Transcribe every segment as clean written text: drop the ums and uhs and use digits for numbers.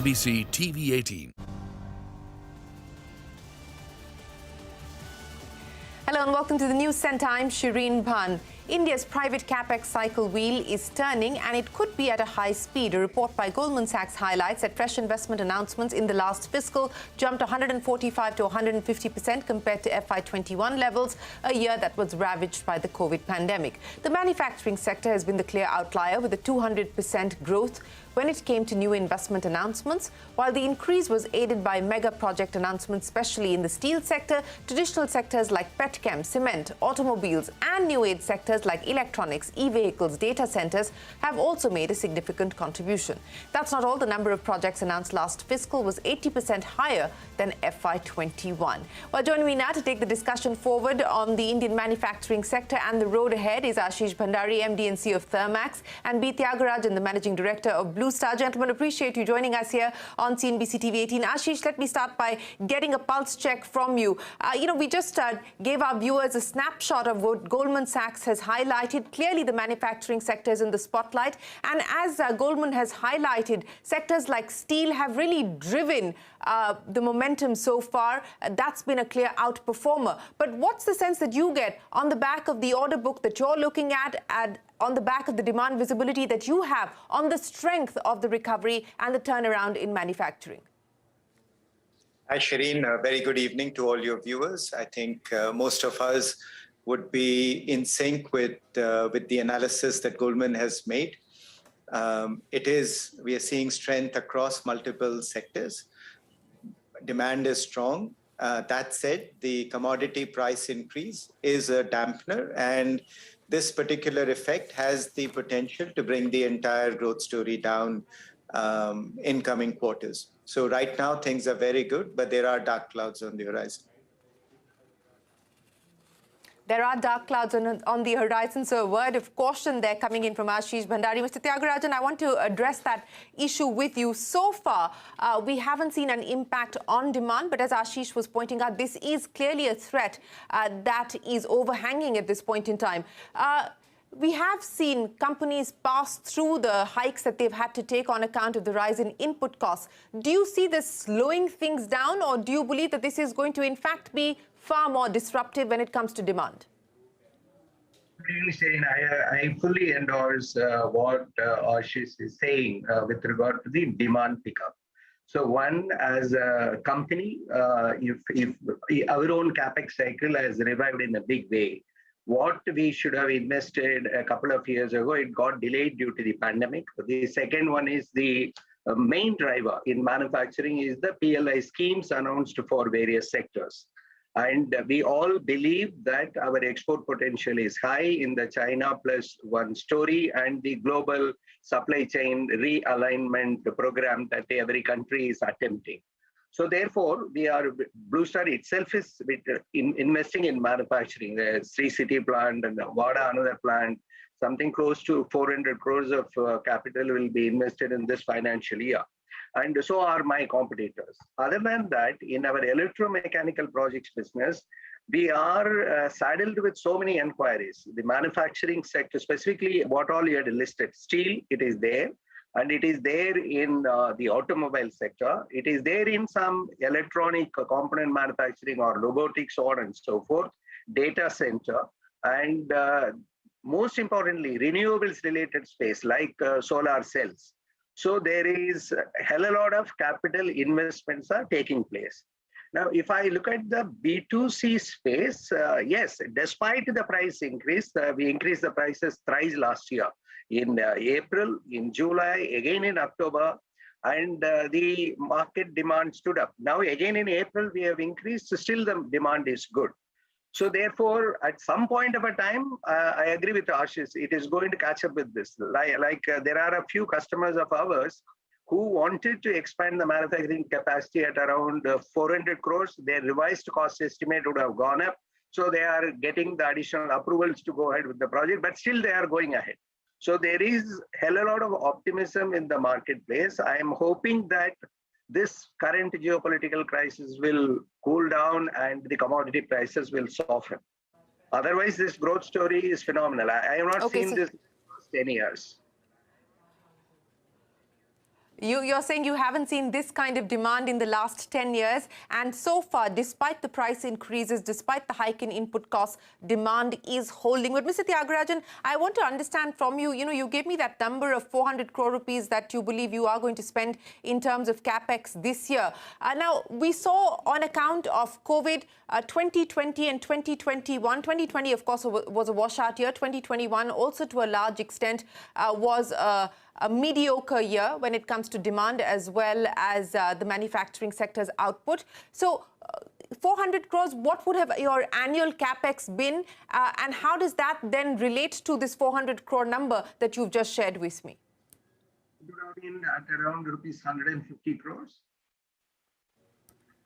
CNBC-TV18. Hello and welcome to the News Centre. I'm Shereeen Bhan. India's private capex cycle wheel is turning and it could be at a high speed. A report by Goldmansachs highlights that fresh investment announcements in the last fiscal jumped 145 to 150% compared to FY21 levels, a year that was ravaged by the COVID pandemic. The manufacturing sector has been the clear outlier with a 200% growth when it came to new investment announcements. While the increase was aided by mega project announcements, especially in the steel sector, traditional sectors like petchem, cement, automobiles and new age sectors like electronics, e-vehicles, data centers have also made a significant contribution. That's not all. The number of projects announced last fiscal was 80% higher than FY21. Well, joining me now to take the discussion forward on the Indian manufacturing sector and the road ahead is Ashish Bhandari, MD and CEO of Thermax, and B. Tyagarajan, the Managing Director of Blue Star. Gentlemen, appreciate you joining us here on CNBC-TV18. Ashish, let me start by getting a pulse check from you. We just gave our viewers a snapshot of what Goldman Sachs has highlighted. Clearly, the manufacturing sector is in the spotlight. And as Goldman has highlighted, sectors like steel have really driven the momentum so far. That's been a clear outperformer. But what's the sense that you get on the back of the order book that you're looking at on the back of the demand visibility that you have on the strength of the recovery and the turnaround in manufacturing? Hi, Shereeen. Very good evening to all your viewers. I think most of us would be in sync with the analysis that Goldman has made. We are seeing strength across multiple sectors. Demand is strong. That said, the commodity price increase is a dampener, and this particular effect has the potential to bring the entire growth story down in coming quarters. So right now, things are very good, but there are dark clouds on the horizon. There are dark clouds on the horizon, so a word of caution there coming in from Ashish Bhandari. Mr. Tyagarajan, I want to address that issue with you. So far, we haven't seen an impact on demand, but as Ashish was pointing out, this is clearly a threat that is overhanging at this point in time. We have seen companies pass through the hikes that they've had to take on account of the rise in input costs. Do you see this slowing things down, or do you believe that this is going to, in fact, be far more disruptive when it comes to demand? I fully endorse what Ashish is saying with regard to the demand pickup. So one, as a company, if our own capex cycle has revived in a big way, what we should have invested a couple of years ago, it got delayed due to the pandemic. The second one is the main driver in manufacturing is the PLI schemes announced for various sectors. And we all believe that our export potential is high in the China plus one story and the global supply chain realignment program that every country is attempting. So therefore, Blue Star itself is investing in manufacturing. The Sri City plant and the Wada, another plant, something close to 400 crores of capital will be invested in this financial year. And so are my competitors. Other than that, in our electromechanical projects business, we are saddled with so many inquiries. The manufacturing sector, specifically what all you had listed, steel, it is there. And it is there in the automobile sector. It is there in some electronic component manufacturing or robotics, so on and so forth, data center, and most importantly, renewables related space like solar cells. So there is a hell of a lot of capital investments are taking place. Now, if I look at the B2C space, yes, despite the price increase, we increased the prices thrice last year. In April, in July, again in October, and the market demand stood up. Now, again in April, we have increased, so still the demand is good. So therefore, at some point of a time, I agree with Ashish, it is going to catch up with this. There are a few customers of ours who wanted to expand the manufacturing capacity at around 400 crores. Their revised cost estimate would have gone up. So they are getting the additional approvals to go ahead with the project, but still they are going ahead. So there is a lot of optimism in the marketplace. I am hoping that this current geopolitical crisis will cool down and the commodity prices will soften. Otherwise, this growth story is phenomenal. I have not seen this in the last 10 years. You're saying you haven't seen this kind of demand in the last 10 years. And so far, despite the price increases, despite the hike in input costs, demand is holding. But Mr. Tyagarajan, I want to understand from you, you gave me that number of 400 crore rupees that you believe you are going to spend in terms of capex this year. Now, we saw on account of COVID, 2020 and 2021, 2020, of course, was a washout year. 2021 also to a large extent was a mediocre year when it comes to demand as well as the manufacturing sector's output. So 400 crores, what would have your annual capex been? And how does that then relate to this 400 crore number that you've just shared with me? At around rupees 150 crores.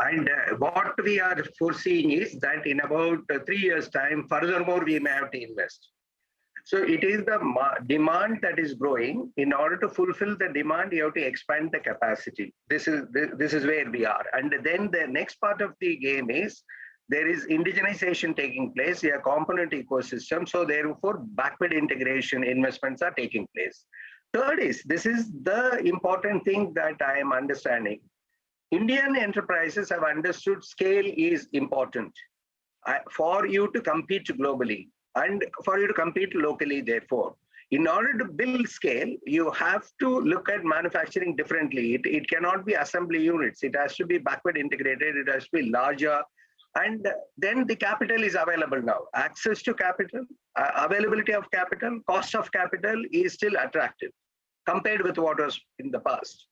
And what we are foreseeing is that in about 3 years' time, furthermore, we may have to invest. So it is the demand that is growing. In order to fulfill the demand, you have to expand the capacity. This is where we are. And then the next part of the game is there is indigenization taking place, a component ecosystem. So therefore, backward integration investments are taking place. Third is, this is the important thing that I am understanding. Indian enterprises have understood scale is important for you to compete globally. And for you to compete locally, therefore, in order to build scale, you have to look at manufacturing differently. It cannot be assembly units. It has to be backward integrated. It has to be larger. And then the capital is available now. Access to capital, availability of capital, cost of capital is still attractive compared with what was in the past.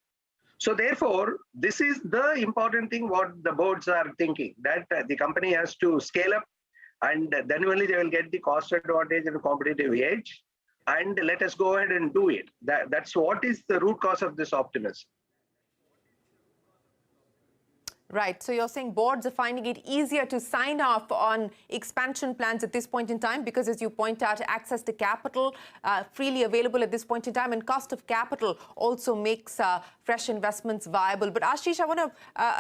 So therefore, this is the important thing what the boards are thinking, that the company has to scale up, and then only they will get the cost advantage and competitive edge. And let us go ahead and do it. That's what is the root cause of this optimism. Right. So you're saying boards are finding it easier to sign off on expansion plans at this point in time because, as you point out, access to capital freely available at this point in time, and cost of capital also makes fresh investments viable. But Ashish, I want to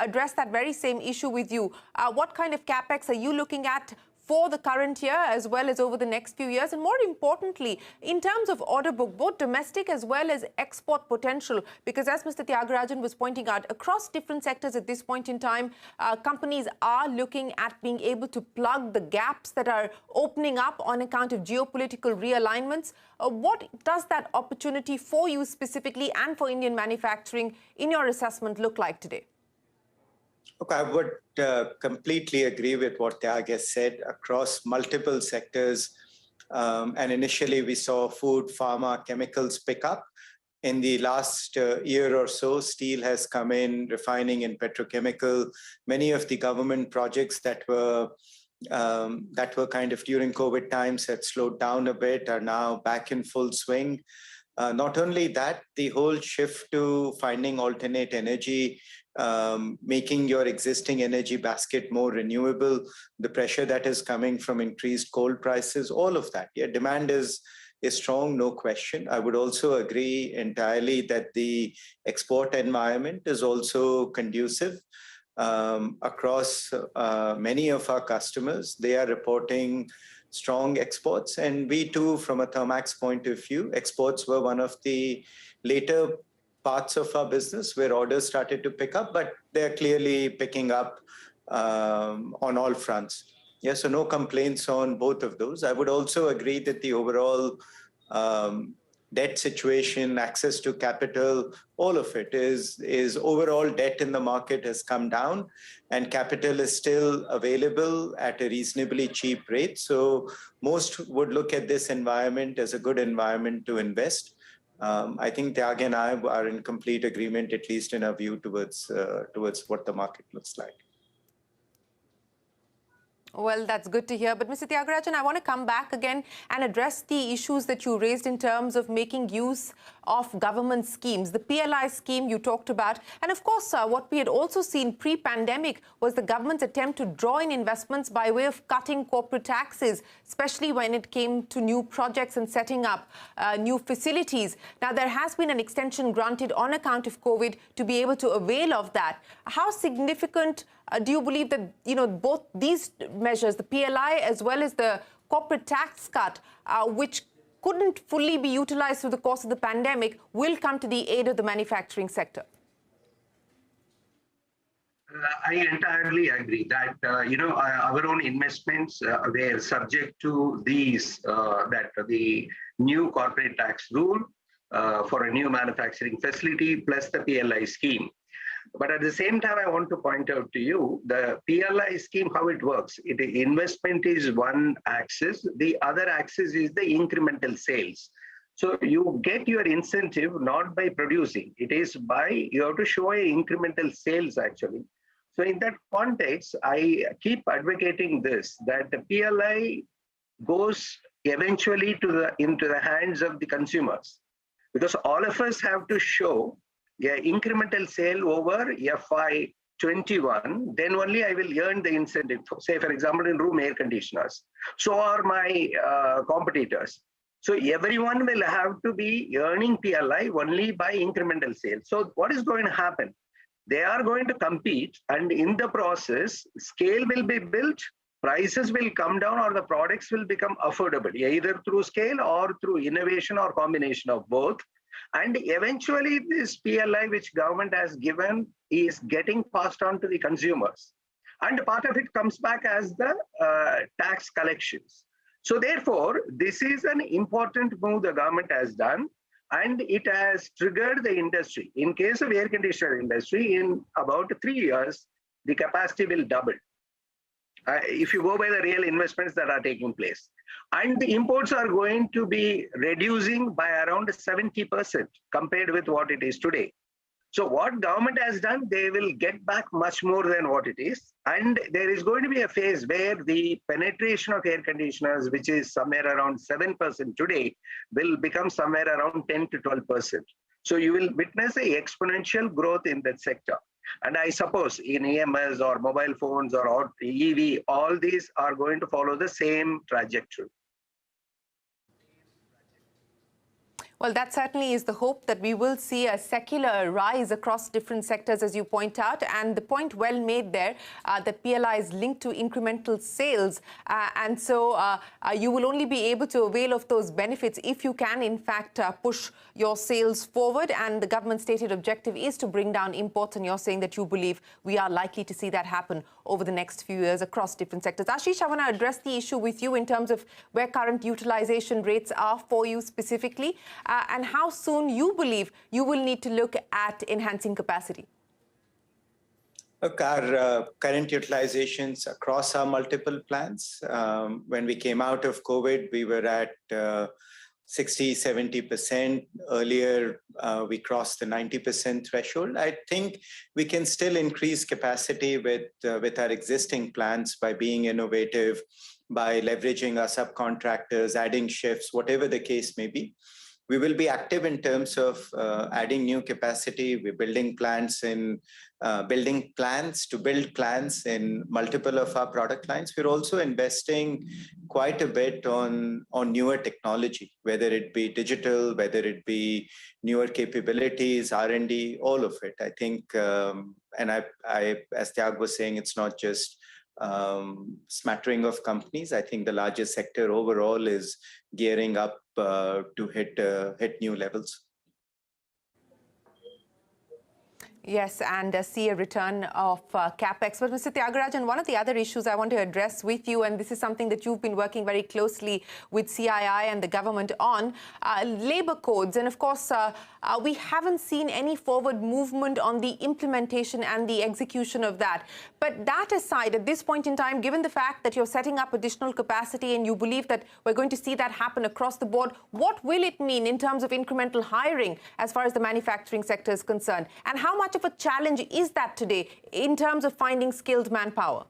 address that very same issue with you. What kind of capex are you looking at for the current year as well as over the next few years? And more importantly, in terms of order book, both domestic as well as export potential, because as Mr. Tyagarajan was pointing out, across different sectors at this point in time, companies are looking at being able to plug the gaps that are opening up on account of geopolitical realignments. What does that opportunity for you specifically and for Indian manufacturing in your assessment look like today? Look, I would completely agree with what Tyag has said across multiple sectors. And initially, we saw food, pharma, chemicals pick up. In the last year or so, steel has come in, refining and petrochemical. Many of the government projects that were kind of during COVID times had slowed down a bit are now back in full swing. Not only that, the whole shift to finding alternate energy, making your existing energy basket more renewable, the pressure that is coming from increased coal prices, all of that. Yeah, demand is strong, no question. I would also agree entirely that the export environment is also conducive. Across many of our customers, they are reporting strong exports. And we too, from a Thermax point of view, exports were one of the later parts of our business where orders started to pick up, but they're clearly picking up on all fronts. Yeah, so no complaints on both of those. I would also agree that the overall debt situation, access to capital, all of it is overall debt in the market has come down and capital is still available at a reasonably cheap rate. So most would look at this environment as a good environment to invest. I think Tyag and I are in complete agreement, at least in our view towards what the market looks like. Well, that's good to hear. But Mr. Tyagarajan, I want to come back again and address the issues that you raised in terms of making use of government schemes. The PLI scheme you talked about. And of course, what we had also seen pre-pandemic was the government's attempt to draw in investments by way of cutting corporate taxes, especially when it came to new projects and setting up new facilities. Now, there has been an extension granted on account of COVID to be able to avail of that. How significant do you believe that, both these measures, the PLI as well as the corporate tax cut, which couldn't fully be utilized through the course of the pandemic will come to the aid of the manufacturing sector? I entirely agree that our own investments were subject to the new corporate tax rule for a new manufacturing facility plus the PLI scheme. But at the same time, I want to point out to you the PLI scheme, how it works. Investment is one axis. The other axis is the incremental sales. So you get your incentive not by producing. It is by, you have to show a incremental sales actually. So in that context, I keep advocating this, that the PLI goes eventually into the hands of the consumers, because all of us have to show incremental sale over FY21, then only I will earn the incentive. Say, for example, in room air conditioners. So are my competitors. So everyone will have to be earning PLI only by incremental sales. So what is going to happen? They are going to compete, and in the process, scale will be built, prices will come down, or the products will become affordable, either through scale or through innovation or combination of both. And eventually this PLI which government has given is getting passed on to the consumers. And part of it comes back as the tax collections. So therefore, this is an important move the government has done, and it has triggered the industry. In case of air conditioner industry, in about 3 years, the capacity will double. If you go by the real investments that are taking place. And the imports are going to be reducing by around 70% compared with what it is today. So what government has done, they will get back much more than what it is. And there is going to be a phase where the penetration of air conditioners, which is somewhere around 7% today, will become somewhere around 10 to 12%. So you will witness an exponential growth in that sector. And I suppose in EMS or mobile phones or EV, all these are going to follow the same trajectory. Well, that certainly is the hope, that we will see a secular rise across different sectors, as you point out. And the point well made there, that PLI is linked to incremental sales. And so you will only be able to avail of those benefits if you can, in fact, push your sales forward. And the government's stated objective is to bring down imports. And you're saying that you believe we are likely to see that happen over the next few years across different sectors. Ashish, I want to address the issue with you in terms of where current utilization rates are for you specifically. And how soon you believe you will need to look at enhancing capacity? Look, our current utilizations across our multiple plants, when we came out of COVID, we were at 60, 70%. Earlier, we crossed the 90% threshold. I think we can still increase capacity with our existing plants by being innovative, by leveraging our subcontractors, adding shifts, whatever the case may be. We will be active in terms of adding new capacity. We're building plants in building plans to build plants in multiple of our product lines. We're also investing quite a bit on newer technology, whether it be digital, whether it be newer capabilities, R&D, all of it. I think, and I, as Tyag was saying, it's not just smattering of companies. I think the largest sector overall is gearing up to hit new levels. Yes, and see a return of capex. But Mr. Tyagarajan, one of the other issues I want to address with you, and this is something that you've been working very closely with CII and the government on, labor codes. And of course, we haven't seen any forward movement on the implementation and the execution of that. But that aside, at this point in time, given the fact that you're setting up additional capacity and you believe that we're going to see that happen across the board, what will it mean in terms of incremental hiring as far as the manufacturing sector is concerned? And how much of a challenge is that today in terms of finding skilled manpower?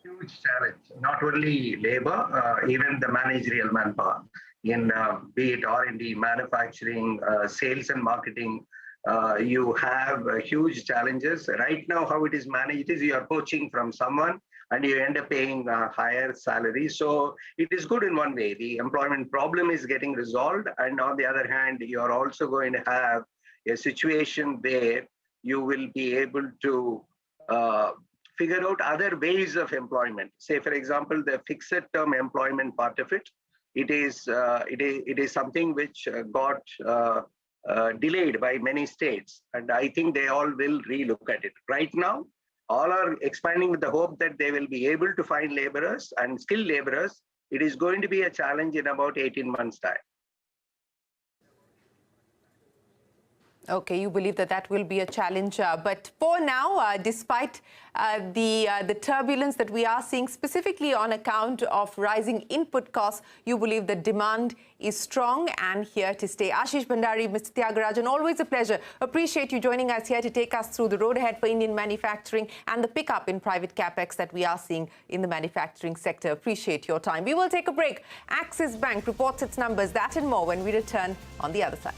Huge challenge, not only labor, even the managerial manpower in be it R&D, manufacturing, sales and marketing. You have huge challenges. Right now, how it is managed is you are poaching from someone and you end up paying a higher salary. So it is good in one way. The employment problem is getting resolved. And on the other hand, you are also going to have a situation where you will be able to figure out other ways of employment. Say, for example, the fixed term employment part of it. it is something which got delayed by many states, and I think they all will relook at it. Right now, all are expanding with the hope that they will be able to find laborers and skilled laborers. It is going to be a challenge in about 18 months' time. Okay, you believe that that will be a challenge. But for now, despite the turbulence that we are seeing, specifically on account of rising input costs, you believe that demand is strong and here to stay. Ashish Bhandari, Mr. Tyagarajan, always a pleasure. Appreciate you joining us here to take us through the road ahead for Indian manufacturing and the pickup in private capex that we are seeing in the manufacturing sector. Appreciate your time. We will take a break. Axis Bank reports its numbers, that and more when we return on the other side.